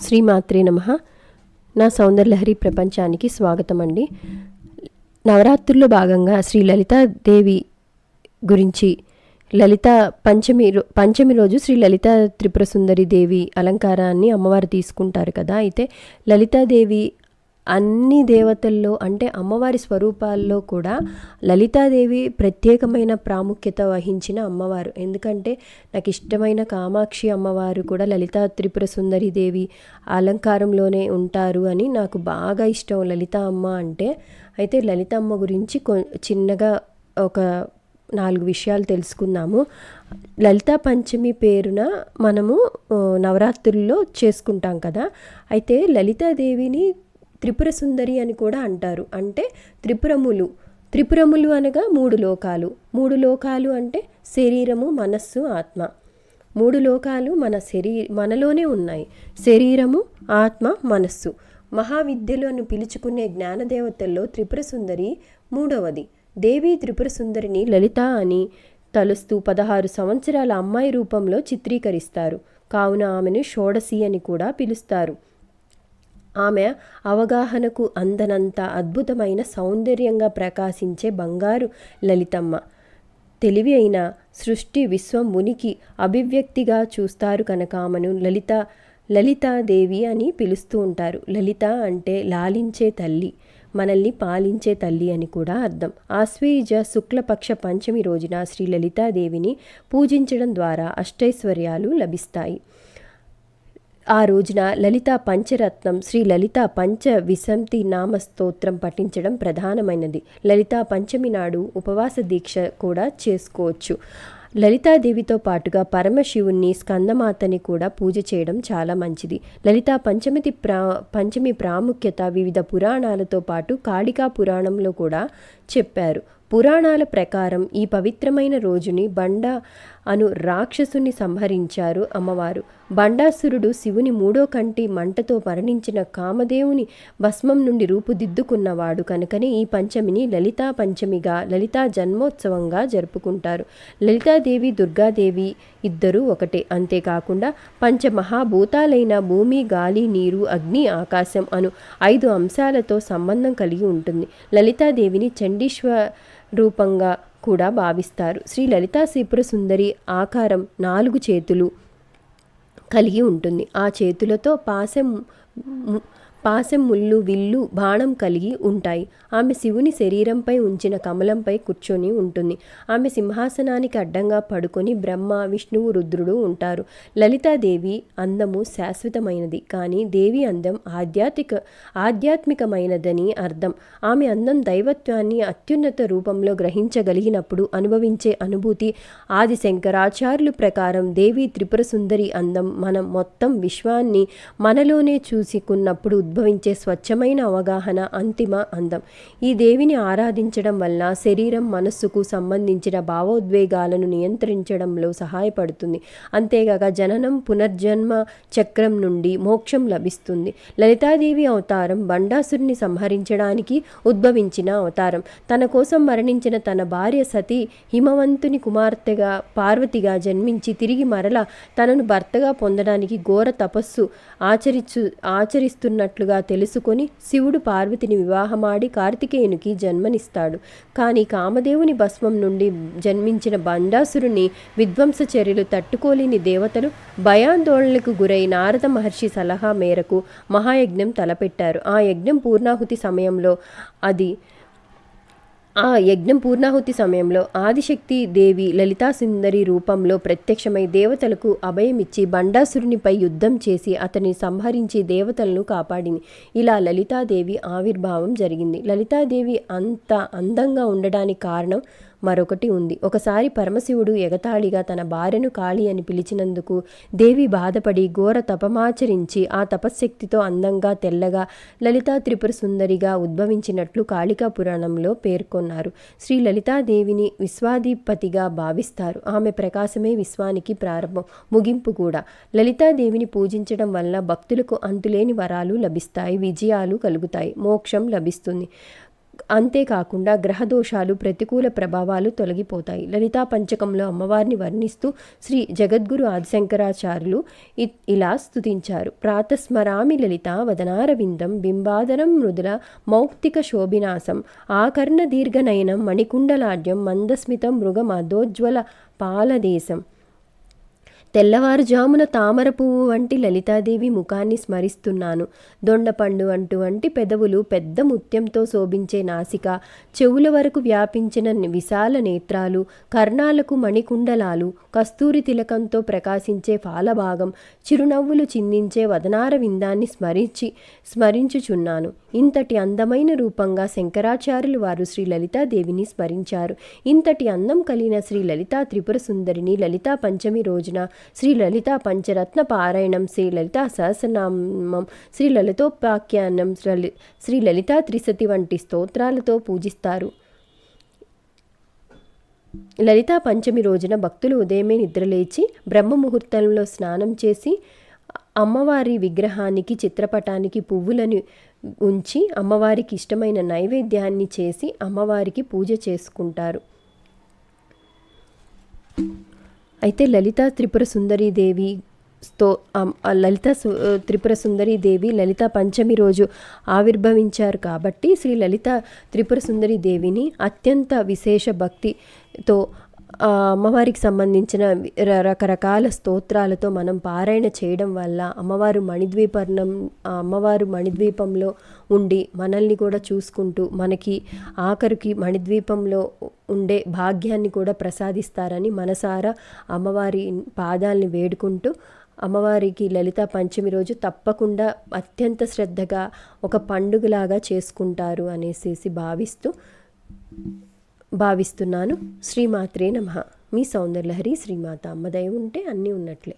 శ్రీమాత్రే నమః. నా సౌందర్యలహరి ప్రపంచానికి స్వాగతం అండి. నవరాత్రుల్లో భాగంగా శ్రీ లలితాదేవి గురించి లలిత పంచమి రోజు శ్రీ లలితా త్రిపుర సుందరి దేవి అలంకారాన్ని అమ్మవారు తీసుకుంటారు కదా. అయితే లలితాదేవి అన్ని దేవతల్లో అంటే అమ్మవారి స్వరూపాల్లో కూడా లలితాదేవి ప్రత్యేకమైన ప్రాముఖ్యత వహించిన అమ్మవారు. ఎందుకంటే నాకు ఇష్టమైన కామాక్షి అమ్మవారు కూడా లలితా త్రిపుర సుందరి దేవి అలంకారంలోనే ఉంటారు అని నాకు బాగా ఇష్టం లలిత అమ్మ అంటే. అయితే లలిత అమ్మ గురించి చిన్నగా ఒక 4 విషయాలు తెలుసుకుందాము. లలితా పంచమి పేరున మనము నవరాత్రుల్లో చేసుకుంటాం కదా. అయితే లలితాదేవిని త్రిపుర సుందరి అని కూడా అంటారు. అంటే త్రిపురములు అనగా 3 లోకాలు. 3 లోకాలు అంటే శరీరము, మనస్సు, ఆత్మ. 3 లోకాలు మనలోనే ఉన్నాయి. శరీరము, ఆత్మ, మనస్సు. మహావిద్యలు అని పిలుచుకునే జ్ఞానదేవతల్లో త్రిపుర సుందరి 3వది. దేవి త్రిపుర సుందరిని లలిత అని తలుస్తూ 16 సంవత్సరాల అమ్మాయి రూపంలో చిత్రీకరిస్తారు. కావున ఆమెను షోడశి అని కూడా పిలుస్తారు. ఆమె అవగాహనకు అందనంత అద్భుతమైన సౌందర్యంగా ప్రకాశించే బంగారు లలితమ్మ. తెలివి అయిన సృష్టి విశ్వం ఉనికి అభివ్యక్తిగా చూస్తారు కనుక ఆమెను లలితాదేవి అని పిలుస్తూ ఉంటారు. లలిత అంటే లాలించే తల్లి, మనల్ని పాలించే తల్లి అని కూడా అర్థం. ఆశ్వయుజ శుక్లపక్ష పంచమి రోజున శ్రీ లలితాదేవిని పూజించడం ద్వారా అష్టైశ్వర్యాలు లభిస్తాయి. ఆ రోజున లలితా పంచరత్నం శ్రీ లలితా పంచ విశంతి నామ స్తోత్రం పఠించడం ప్రధానమైనది. లలితా పంచమి నాడు ఉపవాస దీక్ష కూడా చేసుకోవచ్చు. లలితాదేవితో పాటుగా పరమశివుణ్ణి, స్కందమాతని కూడా పూజ చేయడం చాలా మంచిది. లలితా పంచమి ప్రాముఖ్యత వివిధ పురాణాలతో పాటు కాళికా పురాణంలో కూడా చెప్పారు. పురాణాల ప్రకారం ఈ పవిత్రమైన రోజుని బండ అను రాక్షసుని సంహరించారు అమ్మవారు. బండాసురుడు శివుని 3వ కంటి మంటతో మరణించిన కామదేవుని భస్మం నుండి రూపుదిద్దుకున్నవాడు కనుకనే ఈ పంచమిని లలితా పంచమిగా, లలితా జన్మోత్సవంగా జరుపుకుంటారు. లలితాదేవి, దుర్గాదేవి ఇద్దరూ ఒకటే. అంతేకాకుండా పంచమహాభూతాలైన భూమి, గాలి, నీరు, అగ్ని, ఆకాశం అను 5 అంశాలతో సంబంధం కలిగి ఉంటుంది. లలితాదేవిని చండీశ్వర రూపంగా కూడా భావిస్తారు. శ్రీ లలితా త్రిపుర సుందరి ఆకారం 4 చేతులు కలిగి ఉంటుంది. ఆ చేతులతో పాశం, ముళ్ళు, విల్లు, బాణం కలిగి ఉంటాయి. ఆమె శివుని శరీరంపై ఉంచిన కమలంపై కూర్చొని ఉంటుంది. ఆమె సింహాసనానికి అడ్డంగా పడుకొని బ్రహ్మ, విష్ణువు, రుద్రుడు ఉంటారు. లలితాదేవి అందము శాశ్వతమైనది, కానీ దేవి అందం ఆధ్యాత్మికమైనదని అర్థం. ఆమె అందం దైవత్వాన్ని అత్యున్నత రూపంలో గ్రహించగలిగినప్పుడు అనుభవించే అనుభూతి. ఆది శంకరాచార్యుల ప్రకారం దేవి త్రిపుర సుందరి అందం మనం మొత్తం విశ్వాన్ని మనలోనే చూసుకున్నప్పుడు ఉద్భవించే స్వచ్ఛమైన అవగాహన అంతిమ అందం. ఈ దేవిని ఆరాధించడం వల్ల శరీరం, మనస్సుకు సంబంధించిన భావోద్వేగాలను నియంత్రించడంలో సహాయపడుతుంది. అంతేగాక జననం, పునర్జన్మ చక్రం నుండి మోక్షం లభిస్తుంది. లలితాదేవి అవతారం బండాసురుని సంహరించడానికి ఉద్భవించిన అవతారం. తన కోసం మరణించిన తన భార్య సతీ హిమవంతుని కుమార్తెగా పార్వతిగా జన్మించి తిరిగి మరల తనను భర్తగా పొందడానికి ఘోర తపస్సు ఆచరిస్తున్నట్లుగా తెలుసుకొని శివుడు పార్వతిని వివాహమాడి కార్తికేయునికి జన్మనిస్తాడు. కానీ కామదేవుని భస్మం నుండి జన్మించిన బండాసురుని విధ్వంస చర్యలు తట్టుకోలేని దేవతలు భయాందోళనకు గురై నారద మహర్షి సలహా మేరకు మహాయజ్ఞం తలపెట్టారు. ఆ యజ్ఞం పూర్ణాహుతి సమయంలో ఆదిశక్తి దేవి లలితా సుందరి రూపంలో ప్రత్యక్షమై దేవతలకు అభయమిచ్చి బండాసురునిపై యుద్ధం చేసి అతన్ని సంహరించి దేవతలను కాపాడింది. ఇలా లలితాదేవి ఆవిర్భావం జరిగింది. లలితాదేవి అంత అందంగా ఉండడానికి కారణం మరొకటి ఉంది. ఒకసారి పరమశివుడు ఎగతాళిగా తన భార్యను కాళి అని పిలిచినందుకు దేవి బాధపడి ఘోర తపమాచరించి ఆ తపశ్శక్తితో అందంగా, తెల్లగా లలితా త్రిపుర సుందరిగా ఉద్భవించినట్లు కాళికా పురాణంలో పేర్కొన్నారు. శ్రీ లలితాదేవిని విశ్వాధిపతిగా భావిస్తారు. ఆమె ప్రకాశమే విశ్వానికి ప్రారంభం, ముగింపు కూడా. లలితాదేవిని పూజించడం వల్ల భక్తులకు అంతులేని వరాలు లభిస్తాయి, విజయాలు కలుగుతాయి, మోక్షం లభిస్తుంది. అంతేకాకుండా గ్రహదోషాలు, ప్రతికూల ప్రభావాలు తొలగిపోతాయి. లలితా పంచకంలో అమ్మవారిని వర్ణిస్తూ శ్రీ జగద్గురు ఆదిశంకరాచార్యులు ఇలా స్తుతించారు. ప్రాతస్మరామి లలిత వదనారవిందం బింబాదరం మృదుల మౌక్తిక శోభినాసం ఆకర్ణ దీర్ఘనయనం మణికుండలాడ్యం మందస్మితం మృగమదోజ్వల పాలదేశం. తెల్లవారుజామున తామర పువ్వు వంటి లలితాదేవి ముఖాన్ని స్మరిస్తున్నాను. దొండపండు వంటి పెదవులు, పెద్ద ముత్యంతో శోభించే నాసిక, చెవుల వరకు వ్యాపించిన విశాల నేత్రాలు, కర్ణాలకు మణికుండలాలు, కస్తూరి తిలకంతో ప్రకాశించే ఫాలభాగం, చిరునవ్వులు చిందించే వదనార విందాన్ని స్మరించుచున్నాను. ఇంతటి అందమైన రూపంగా శంకరాచార్యులు వారు శ్రీ లలితాదేవిని స్మరించారు. ఇంతటి అందం కలిగిన శ్రీ లలితా త్రిపుర సుందరిని లలితా పంచమి రోజున శ్రీ లలితా పంచరత్న పారాయణం, శ్రీ లలితా సహస్రనామం, శ్రీ లలితోపాఖ్యానం, శ్రీ లలితా త్రిశతి వంటి స్తోత్రాలతో పూజిస్తారు. లలితా పంచమి రోజున భక్తులు ఉదయమే నిద్రలేచి బ్రహ్మ ముహూర్తంలో స్నానం చేసి అమ్మవారి విగ్రహానికి, చిత్రపటానికి పువ్వులను ఉంచి అమ్మవారికి ఇష్టమైన నైవేద్యాన్ని చేసి అమ్మవారికి పూజ చేసుకుంటారు. అయితే లలితా త్రిపుర సుందరీదేవి లలితా పంచమి రోజు ఆవిర్భవించారు కాబట్టి శ్రీ లలితా త్రిపుర సుందరీదేవిని అత్యంత విశేష భక్తితో అమ్మవారికి సంబంధించిన రకరకాల స్తోత్రాలతో మనం పారాయణ చేయడం వల్ల అమ్మవారు మణిద్వీపంలో ఉండి మనల్ని కూడా చూసుకుంటూ మనకి ఆఖరికి మణిద్వీపంలో ఉండే భాగ్యాన్ని కూడా ప్రసాదిస్తారని మనసారా అమ్మవారి పాదాలని వేడుకుంటూ అమ్మవారికి లలితా పంచమి రోజు తప్పకుండా అత్యంత శ్రద్ధగా ఒక పండుగలాగా చేసుకుంటారు అనేసి భావిస్తున్నాను. శ్రీమాత్రే నమః. మీ సౌందర్యలహరి శ్రీమాత. అమ్మ దయ ఉంటే అన్నీ ఉన్నట్లే.